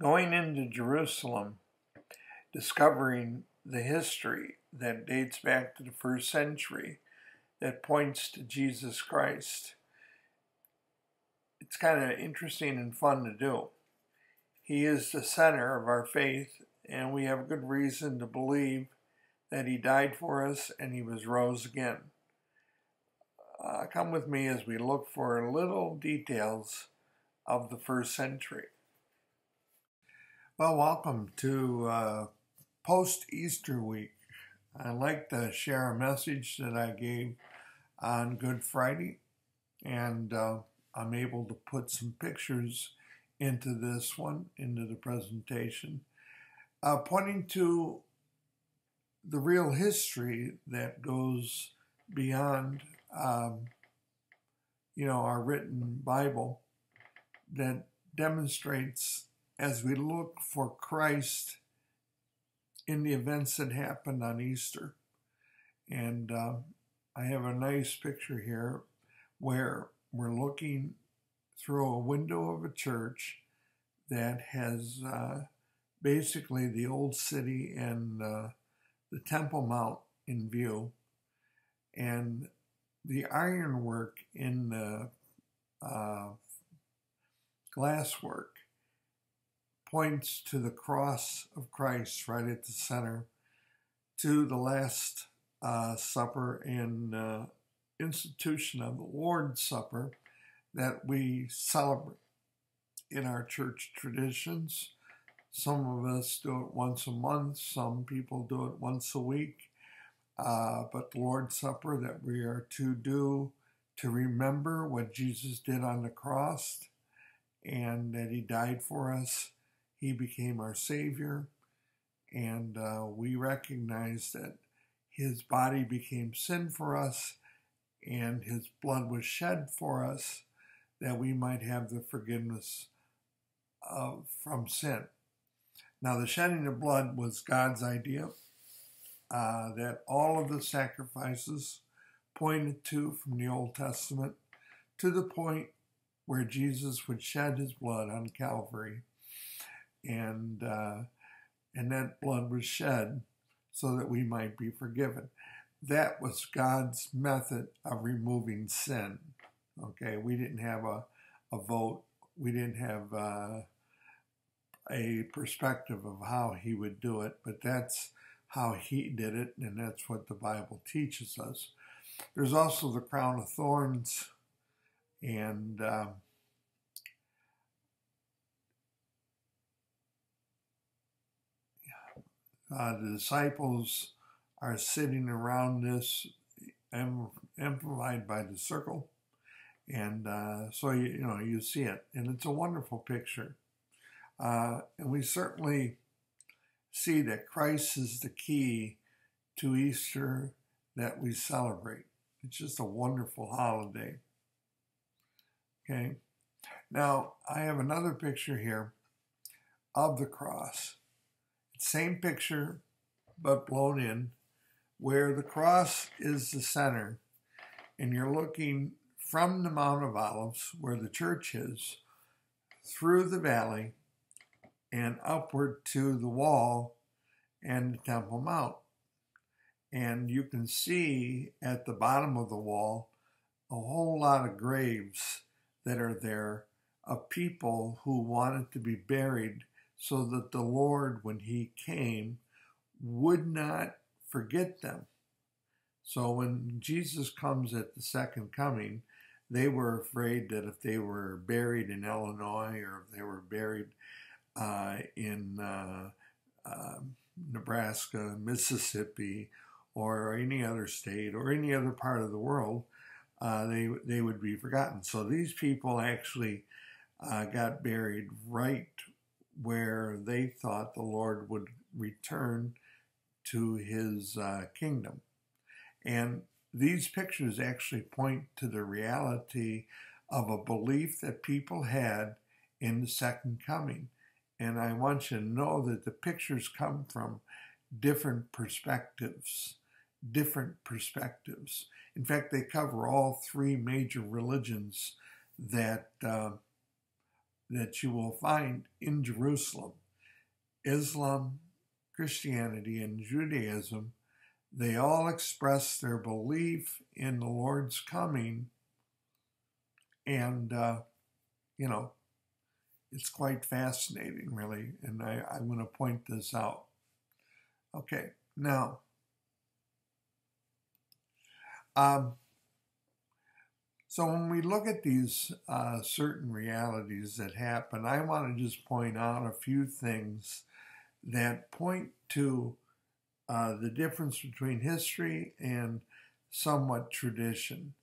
Going into Jerusalem, discovering the history that dates back to the first century that points to Jesus Christ. It's kind of interesting and fun to do. He is the center of our faith, and we have good reason to believe that he died for us and he was rose again. Come with me as we look for little details of the first century. Well, welcome to post-Easter week. I'd like to share a message that I gave on Good Friday, and I'm able to put some pictures into this one, into the presentation, pointing to the real history that goes beyond, our written Bible, that demonstrates as we look for Christ in the events that happened on Easter. And I have a nice picture here where we're looking through a window of a church that has basically the old city and the Temple Mount in view, and the ironwork in the glasswork points to the cross of Christ right at the center, to the Last Supper and institution of the Lord's Supper that we celebrate in our church traditions. Some of us do it once a month, some people do it once a week, but the Lord's Supper that we are to do to remember what Jesus did on the cross and that he died for us. He became our Savior, and we recognize that his body became sin for us and his blood was shed for us that we might have the forgiveness from sin. Now, the shedding of blood was God's idea, that all of the sacrifices pointed to from the Old Testament to the point where Jesus would shed his blood on Calvary, and that blood was shed so that we might be forgiven. That was God's method of removing sin. Okay, we didn't have a vote. We didn't have a perspective of how he would do it, but that's how he did it, and that's what the Bible teaches us. There's also the crown of thorns, and the disciples are sitting around this, amplified by the circle, and so you see it, and it's a wonderful picture. And we certainly see that Christ is the key to Easter that we celebrate. It's just a wonderful holiday. Okay. Now, I have another picture here of the cross. Same picture, but blown in, where the cross is the center, and you're looking from the Mount of Olives, where the church is, through the valley, and upward to the wall and the Temple Mount. And you can see at the bottom of the wall a whole lot of graves that are there of people who wanted to be buried so that the Lord, when he came, would not forget them. So when Jesus comes at the second coming, they were afraid that if they were buried in Illinois or if they were buried in Nebraska, Mississippi, or any other state or any other part of the world, they would be forgotten. So these people actually got buried right where they thought the Lord would return to his kingdom. And these pictures actually point to the reality of a belief that people had in the second coming. And I want you to know that the pictures come from different perspectives. In fact, they cover all three major religions that that you will find in Jerusalem. Islam, Christianity, and Judaism, they all express their belief in the Lord's coming. And, it's quite fascinating, really. And I'm going to point this out. Okay, now, so when we look at these certain realities that happen, I want to just point out a few things that point to the difference between history and somewhat tradition.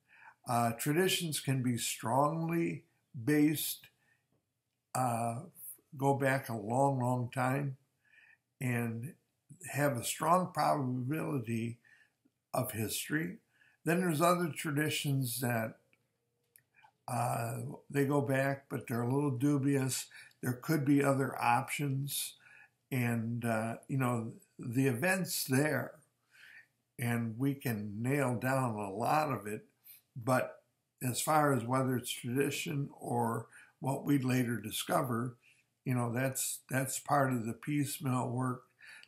Traditions can be strongly based, go back a long, long time, and have a strong probability of history. Then there's other traditions that they go back, but they're a little dubious. There could be other options. And, the event's there, and we can nail down a lot of it. But as far as whether it's tradition or what we later discover, that's part of the piecemeal work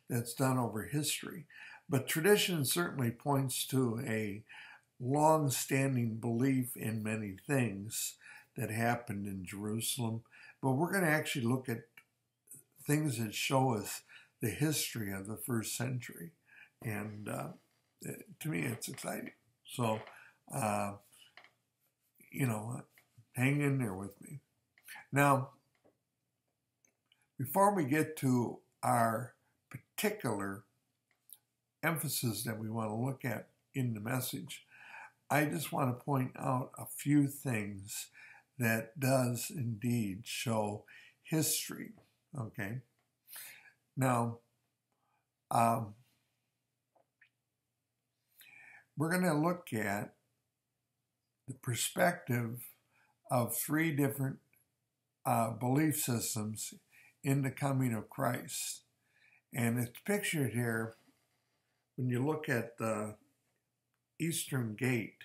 that's done over history. But tradition certainly points to a long-standing belief in many things that happened in Jerusalem. But we're going to actually look at things that show us the history of the first century. And to me, it's exciting. So, hang in there with me. Now, before we get to our particular emphasis that we want to look at in the message, I just want to point out a few things that does indeed show history. Okay. Now, we're going to look at the perspective of three different belief systems in the coming of Christ. And it's pictured here when you look at the Eastern Gate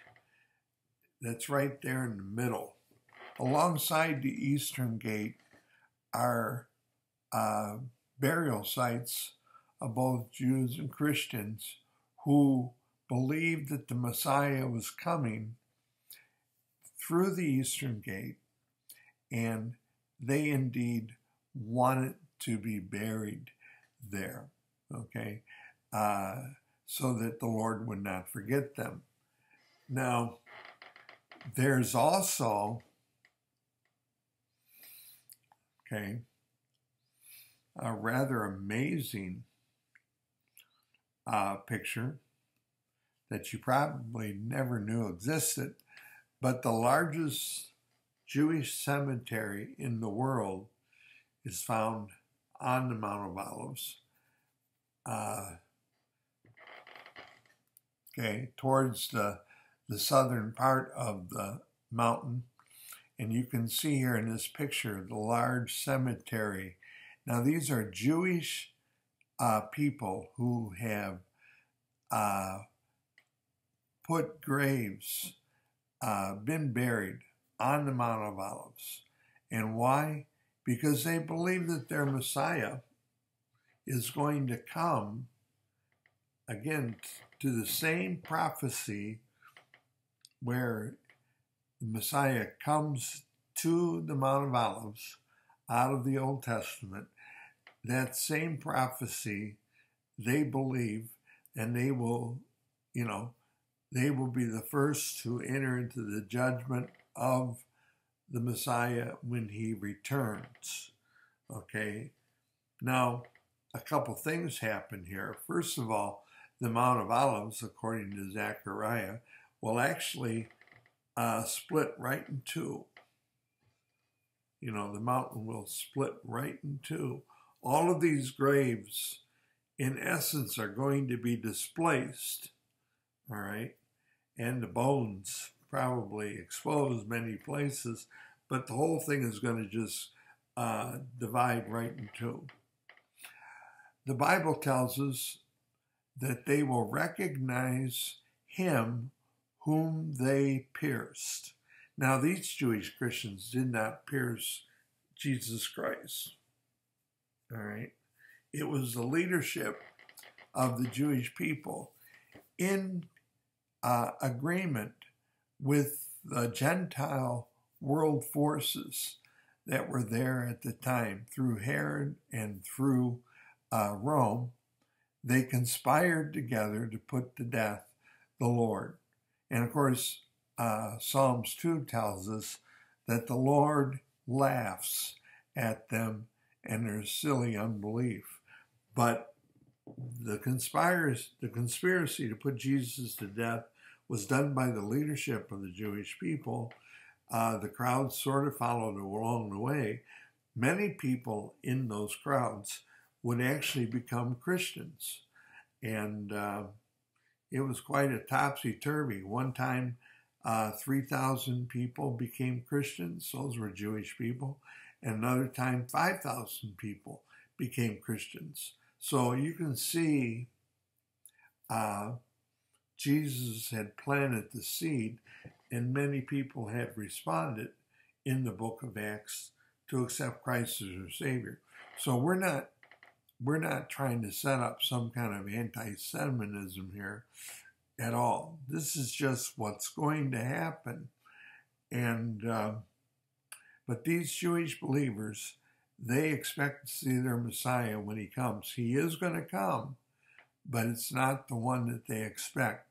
that's right there in the middle. Alongside the Eastern Gate are burial sites of both Jews and Christians who believed that the Messiah was coming through the Eastern Gate, and they indeed wanted to be buried there, okay, so that the Lord would not forget them. Now, there's also, a rather amazing picture that you probably never knew existed, but the largest Jewish cemetery in the world is found on the Mount of Olives, towards the southern part of the mountain. And you can see here in this picture the large cemetery. Now, these are Jewish people who have put graves, been buried on the Mount of Olives. And why? Because they believe that their Messiah is going to come, again, to the same prophecy where the Messiah comes to the Mount of Olives out of the Old Testament. That same prophecy, they believe, and they will be the first to enter into the judgment of the Messiah when he returns. Okay. Now, a couple things happen here. First of all, the Mount of Olives, according to Zechariah, will actually split right in two. The mountain will split right in two. All of these graves, in essence, are going to be displaced, all right? And the bones probably exposed many places, but the whole thing is going to just divide right in two. The Bible tells us that they will recognize him whom they pierced. Now, these Jewish Christians did not pierce Jesus Christ. All right. It was the leadership of the Jewish people in agreement with the Gentile world forces that were there at the time through Herod and through Rome. They conspired together to put to death the Lord. And of course, Psalms 2 tells us that the Lord laughs at them and their silly unbelief. But the conspiracy to put Jesus to death was done by the leadership of the Jewish people. The crowd sort of followed along the way. Many people in those crowds would actually become Christians. And it was quite a topsy-turvy. One time, 3,000 people became Christians. Those were Jewish people. And another time, 5,000 people became Christians. So you can see Jesus had planted the seed, and many people had responded in the book of Acts to accept Christ as their Savior. So we're not trying to set up some kind of anti-Semitism here at all. This is just what's going to happen. And but these Jewish believers, they expect to see their Messiah when he comes. He is going to come, but it's not the one that they expect.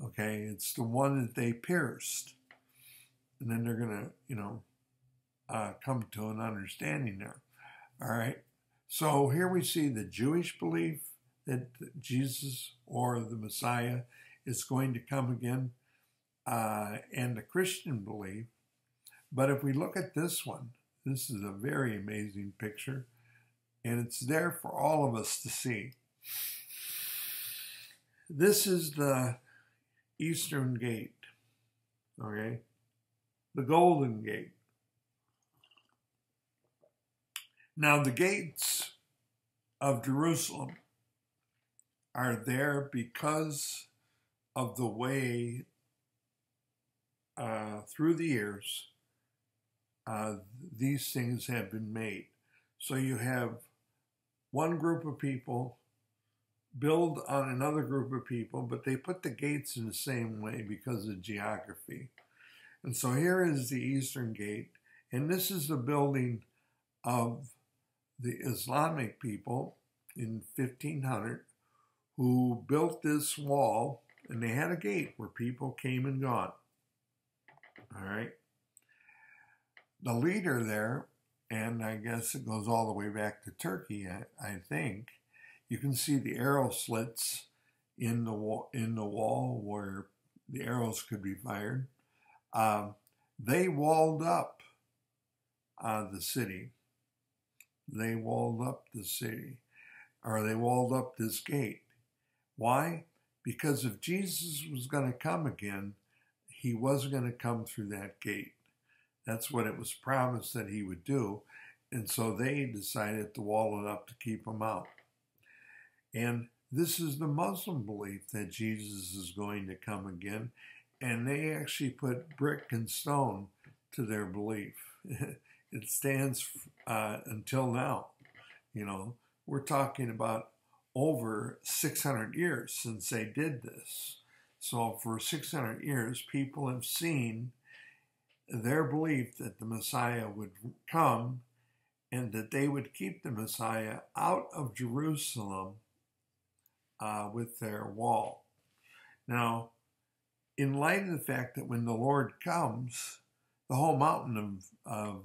Okay, it's the one that they pierced. And then they're going to, come to an understanding there. All right. So here we see the Jewish belief that Jesus or the Messiah is going to come again, and the Christian belief. But if we look at this one, this is a very amazing picture, and it's there for all of us to see. This is the Eastern Gate, okay? The Golden Gate. Now, the gates of Jerusalem are there because of the way through the years these things have been made. So you have one group of people build on another group of people, but they put the gates in the same way because of geography. And so here is the Eastern Gate, and this is the building of the Islamic people in 1500 who built this wall, and they had a gate where people came and gone. All right. The leader there, and I guess it goes all the way back to Turkey, I think, you can see the arrow slits in the wall where the arrows could be fired. They walled up the city. They walled up the city, or they walled up this gate. Why? Because if Jesus was going to come again, he wasn't going to come through that gate. That's what it was promised that he would do. And so they decided to wall it up to keep him out. And this is the Muslim belief that Jesus is going to come again. And they actually put brick and stone to their belief. It stands until now. You know, we're talking about over 600 years since they did this. So for 600 years, people have seen their belief that the Messiah would come and that they would keep the Messiah out of Jerusalem with their wall. Now, in light of the fact that when the Lord comes, the whole mountain of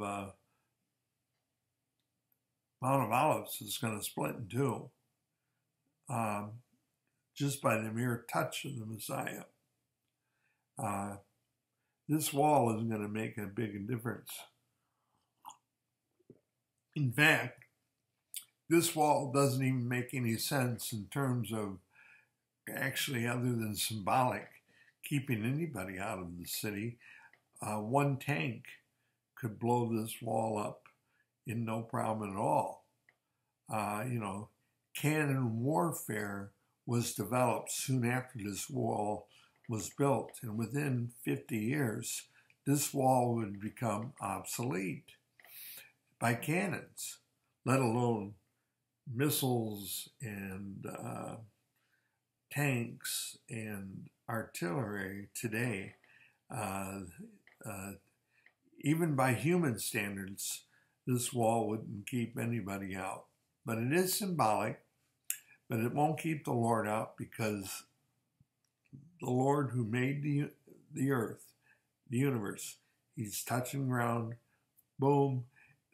Mount of Olives is going to split in two just by the mere touch of the Messiah. This wall isn't going to make a big difference. In fact, this wall doesn't even make any sense in terms of actually, other than symbolic, keeping anybody out of the city. One tank could blow this wall up in no problem at all. Cannon warfare was developed soon after this wall was built, and within 50 years, this wall would become obsolete. by cannons, let alone missiles and tanks and artillery today. Uh, uh, Even by human standards, this wall wouldn't keep anybody out. But it is symbolic, but it won't keep the Lord out, because the Lord who made the earth, the universe, he's touching ground, boom,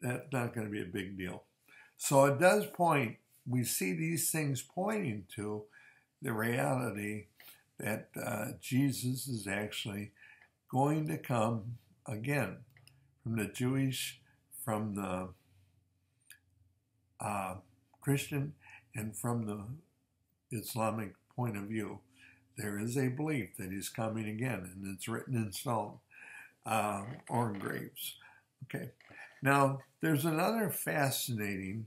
that's not going to be a big deal. So it does point, we see these things pointing to the reality that Jesus is actually going to come again from the Jewish, from the Christian, and from the Islamic point of view. There is a belief that he's coming again, and it's written in stone or in graves. Okay. Now, there's another fascinating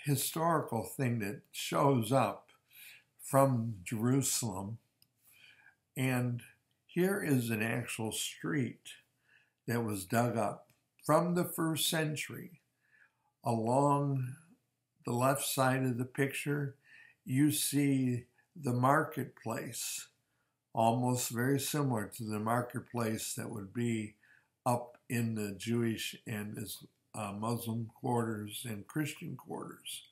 historical thing that shows up from Jerusalem, and here is an actual street that was dug up from the 1st century. Along the left side of the picture, you see the marketplace, almost very similar to the marketplace that would be up in the Jewish and Muslim quarters and Christian quarters.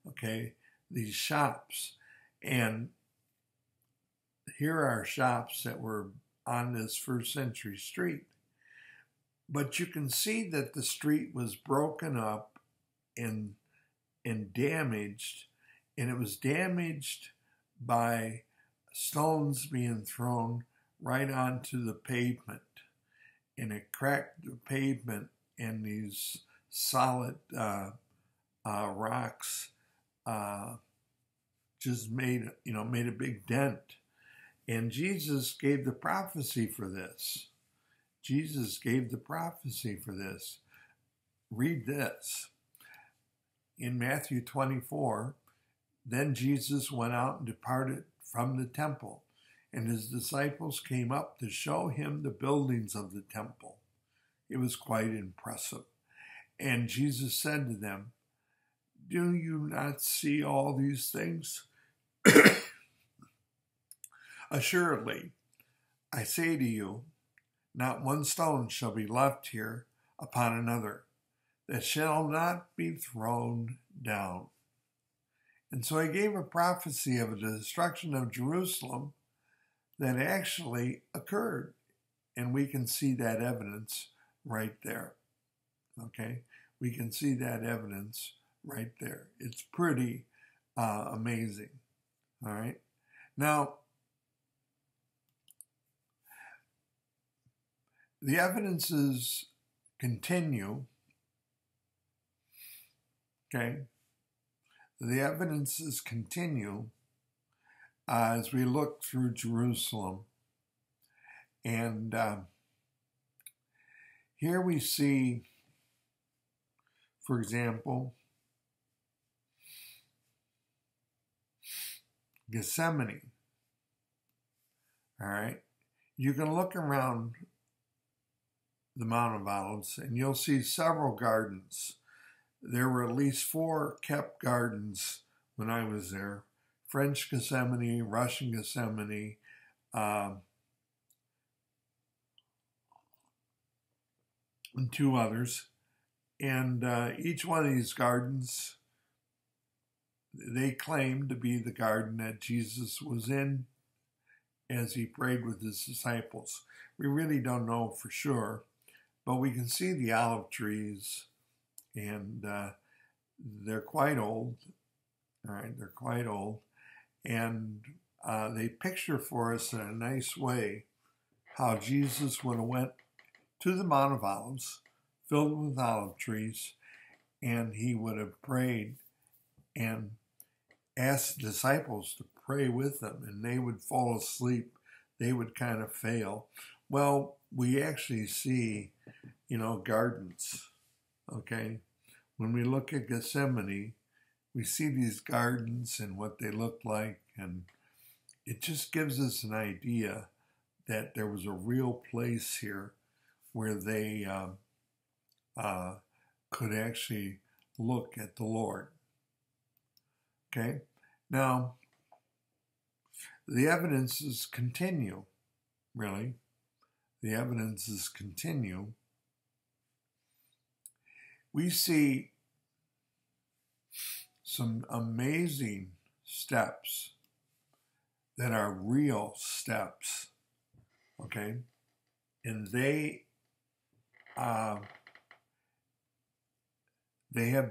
Okay, these shops. And here are shops that were on this 1st century street. But you can see that the street was broken up and damaged, and it was damaged by stones being thrown right onto the pavement, and it cracked the pavement, and these solid rocks just made a big dent. And Jesus gave the prophecy for this. Jesus gave the prophecy for this. Read this. In Matthew 24, then Jesus went out and departed from the temple, and his disciples came up to show him the buildings of the temple. It was quite impressive. And Jesus said to them, do you not see all these things? Assuredly, I say to you, not one stone shall be left here upon another that shall not be thrown down. And so he gave a prophecy of the destruction of Jerusalem that actually occurred. And we can see that evidence right there. Okay? We can see that evidence right there. It's pretty amazing. All right? Now, the evidences continue. Okay? The evidences continue as we look through Jerusalem. And here we see, for example, Gethsemane. All right? You can look around the Mount of Olives and you'll see several gardens. There were at least 4 kept gardens when I was there. French Gethsemane, Russian Gethsemane, and 2 others. And each one of these gardens, they claim to be the garden that Jesus was in as he prayed with his disciples. We really don't know for sure, but we can see the olive trees, and they're quite old. All right, they're quite old. And they picture for us in a nice way how Jesus would have went to the Mount of Olives, filled with olive trees, and he would have prayed and asked the disciples to pray with them, and they would fall asleep. They would kind of fail. Well, we actually see, gardens, okay? When we look at Gethsemane, we see these gardens and what they look like, and it just gives us an idea that there was a real place here where they could actually look at the Lord. Okay? Now, the evidences continue, really. The evidences continue. We see some amazing steps that are real steps, okay? And they have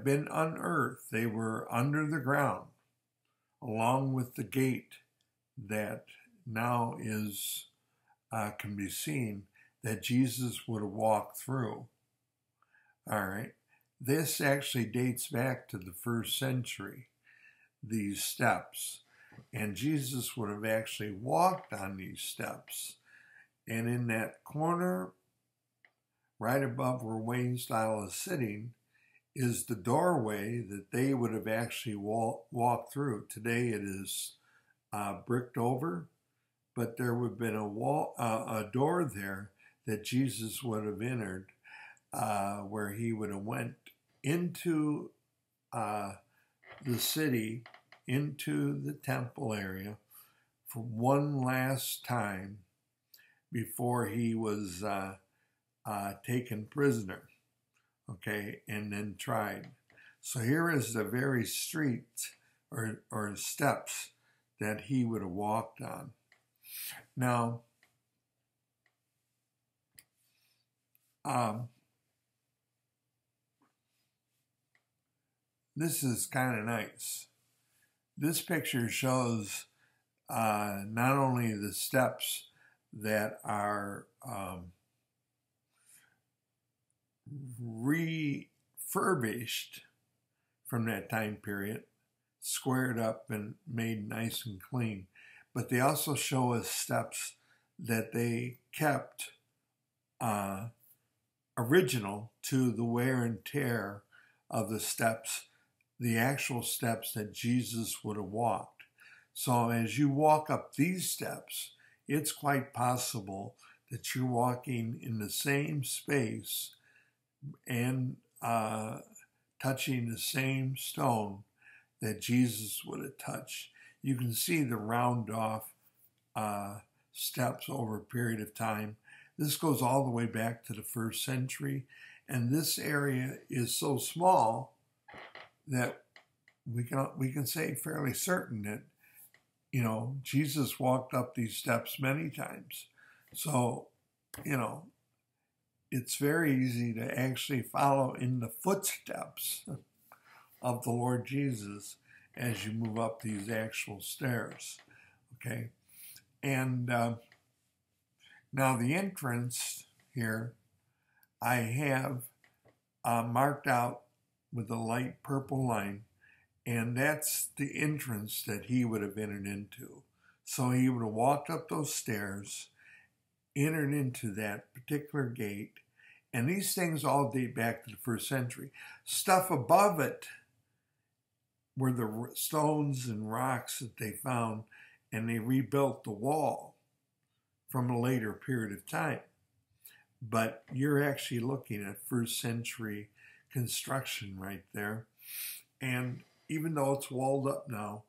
been unearthed. They were under the ground, along with the gate that now is can be seen that Jesus would have walked through. All right. This actually dates back to the 1st century, these steps. And Jesus would have actually walked on these steps. And in that corner, right above where Wayne Style is sitting, is the doorway that they would have actually walked through. Today it is bricked over, but there would have been a door there that Jesus would have entered, where he would have went into the city, into the temple area for one last time before he was taken prisoner, okay, and then tried. So here is the very street or steps that he would have walked on. Now, this is kind of nice. This picture shows not only the steps that are refurbished from that time period, squared up and made nice and clean, but they also show us steps that they kept original to the wear and tear of the steps, the actual steps that Jesus would have walked. So as you walk up these steps, it's quite possible that you're walking in the same space and touching the same stone that Jesus would have touched. You can see the round off steps over a period of time. This goes all the way back to the 1st century, and this area is so small that we can say fairly certain that, you know, Jesus walked up these steps many times. So, you know, it's very easy to actually follow in the footsteps of the Lord Jesus as you move up these actual stairs, okay? And now the entrance here, I have marked out with a light purple line, and that's the entrance that he would have entered into. So he would have walked up those stairs, entered into that particular gate, and these things all date back to the 1st century. Stuff above it were the stones and rocks that they found, and they rebuilt the wall from a later period of time. But you're actually looking at 1st century construction right there. And even though it's walled up now,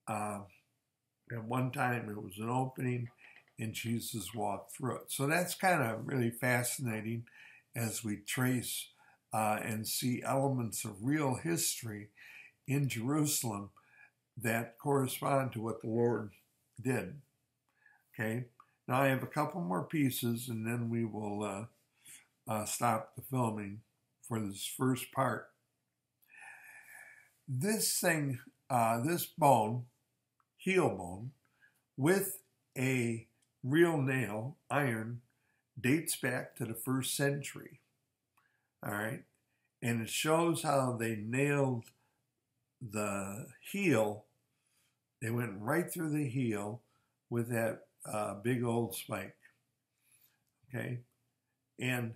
at one time it was an opening and Jesus walked through it. So that's kind of really fascinating as we trace and see elements of real history in Jerusalem that correspond to what the Lord did. Okay, now I have a couple more pieces and then we will stop the filming for this first part. This thing, this bone, heel bone, with a real nail, iron, dates back to the 1st century. All right, and it shows how they nailed the heel. They went right through the heel with that big old spike. Okay, and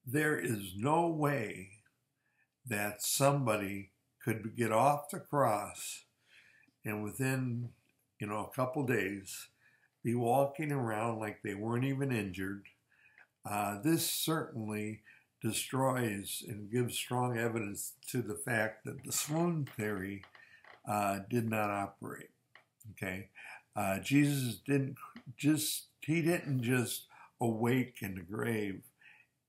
there is no way that somebody could get off the cross and within, you know, a couple days be walking around like they weren't even injured. This certainly destroys and gives strong evidence to the fact that the swoon theory did not operate. Okay, Jesus he didn't just awake in the grave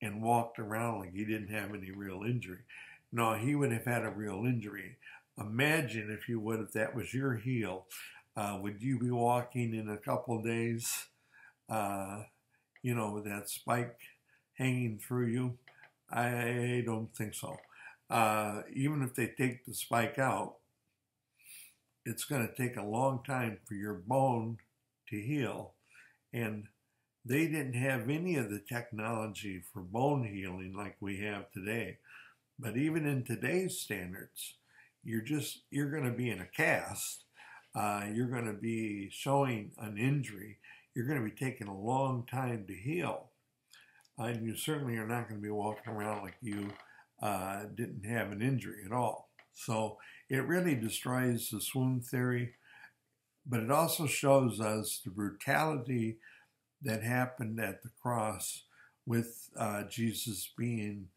and walked around like he didn't have any real injury. No, he would have had a real injury. Imagine, if you would, if that was your heel. Would you be walking in a couple days, with that spike hanging through you? I don't think so. Even if they take the spike out, it's going to take a long time for your bone to heal. And they didn't have any of the technology for bone healing like we have today. But even in today's standards, you're going to be in a cast. You're going to be showing an injury. You're going to be taking a long time to heal. And you certainly are not going to be walking around like you didn't have an injury at all. So it really destroys the swoon theory, but it also shows us the brutality that happened at the cross with Jesus being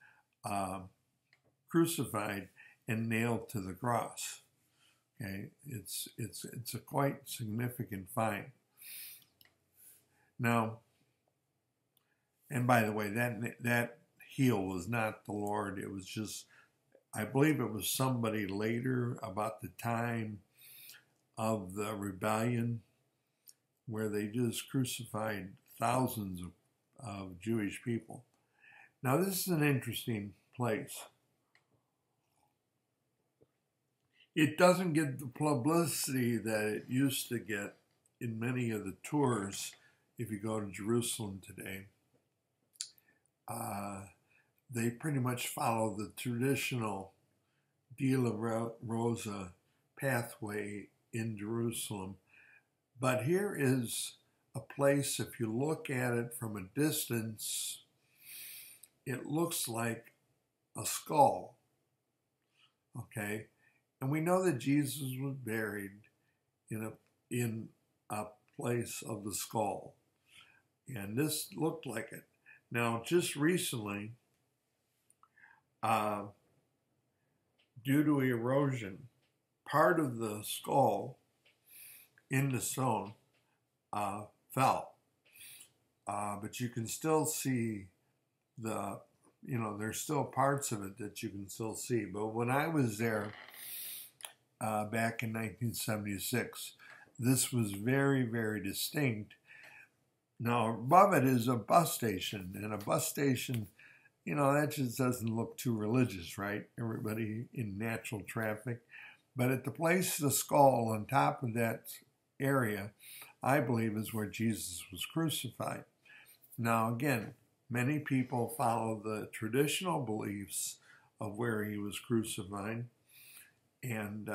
crucified and nailed to the cross. Okay, it's a quite significant find. Now, and by the way, that heel was not the Lord. It was just, I believe it was somebody later, about the time of the rebellion, where they just crucified thousands of Jewish people. Now, this is an interesting place. It doesn't get the publicity that it used to get in many of the tours if you go to Jerusalem today. They pretty much follow the traditional De La Rosa pathway in Jerusalem. But here is a place, if you look at it from a distance, it looks like a skull. Okay? And we know that Jesus was buried in a place of the skull. And this looked like it. Now, just recently, due to erosion, part of the skull in the stone fell. But you can still see there's still parts of it that you can still see. But when I was there back in 1976, this was very, very distinct. Now, above it is a bus station, and a bus station, that just doesn't look too religious, right? Everybody in natural traffic. But at the place, the skull on top of that area, I believe is where Jesus was crucified. Now, again, many people follow the traditional beliefs of where he was crucified. And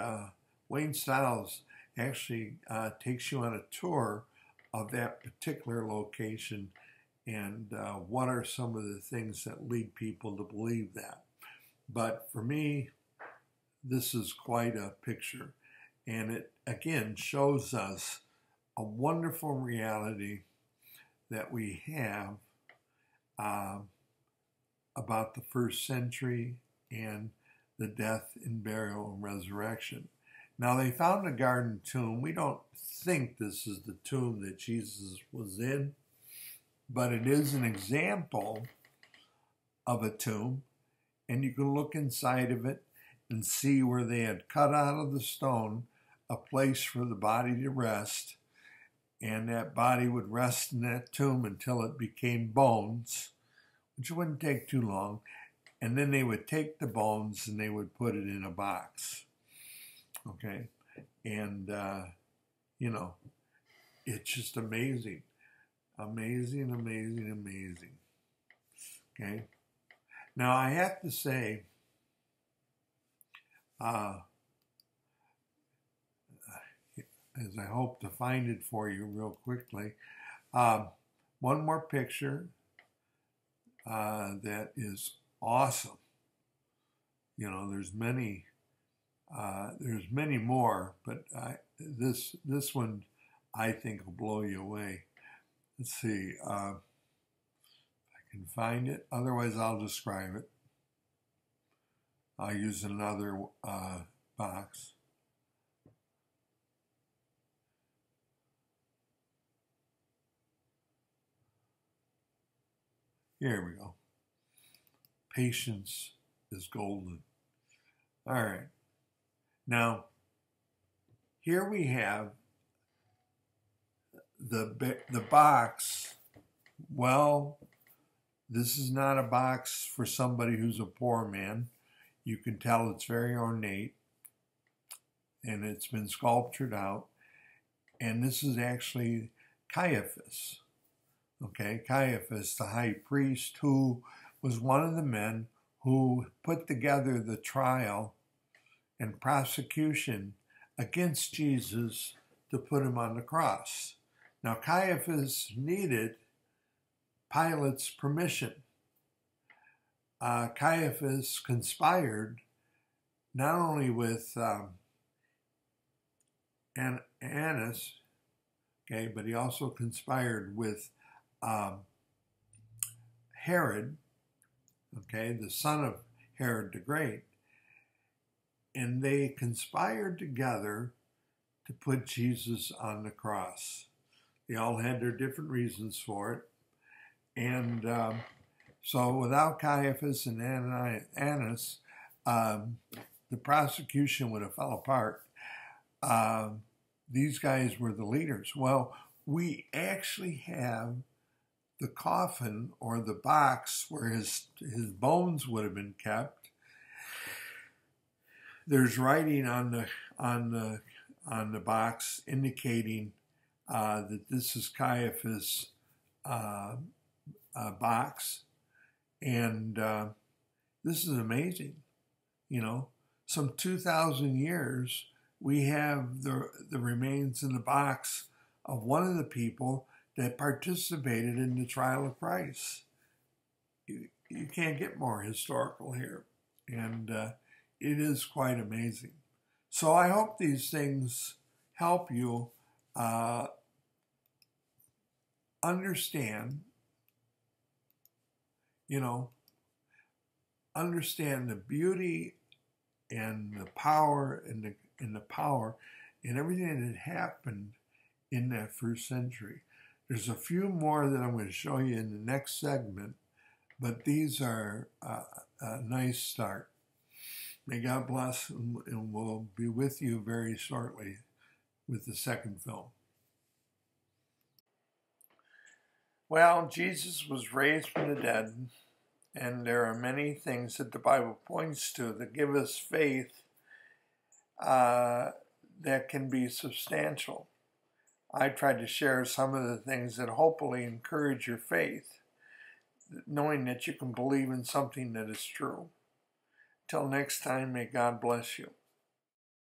Wayne Stiles actually takes you on a tour of that particular location and what are some of the things that lead people to believe that. But for me, this is quite a picture. And it, again, shows us a wonderful reality that we have about the first century and the death and burial and resurrection. Now, they found a garden tomb. We don't think this is the tomb that Jesus was in, but it is an example of a tomb, and you can look inside of it and see where they had cut out of the stone a place for the body to rest, and that body would rest in that tomb until it became bones, which wouldn't take too long, and then they would take the bones and they would put it in a box. Okay, and it's just amazing. Amazing, amazing, amazing. Okay, now I have to say, as I hope to find it for you real quickly, one more picture that is awesome. There's many more, but this one I think will blow you away. Let's see if I can find it. Otherwise, I'll describe it. I'll use another box. Here we go. Patience is golden. All right. Now, here we have the box. Well, this is not a box for somebody who's a poor man. You can tell it's very ornate, and it's been sculptured out. And this is actually Caiaphas. Okay, Caiaphas, the high priest, who was one of the men who put together the trial and prosecution against Jesus to put him on the cross. Now, Caiaphas needed Pilate's permission. Caiaphas conspired not only with Annas, okay, but he also conspired with Herod, okay, the son of Herod the Great, and they conspired together to put Jesus on the cross. They all had their different reasons for it, and so without Caiaphas and Annas, the prosecution would have fell apart. These guys were the leaders. Well, we actually have the coffin or the box where his bones would have been kept. There's writing on the box indicating that this is Caiaphas' box, and this is amazing. You know, some 2,000 years we have the remains in the box of one of the people that participated in the trial of Christ. You can't get more historical here, and it is quite amazing. So I hope these things help you understand, understand the beauty and the power and the power and everything that had happened in that first century. There's a few more that I'm going to show you in the next segment, but these are a nice start. May God bless, and we'll be with you very shortly with the second film. Well, Jesus was raised from the dead, and there are many things that the Bible points to that give us faith that can be substantial. I tried to share some of the things that hopefully encourage your faith, knowing that you can believe in something that is true. Till next time, may God bless you.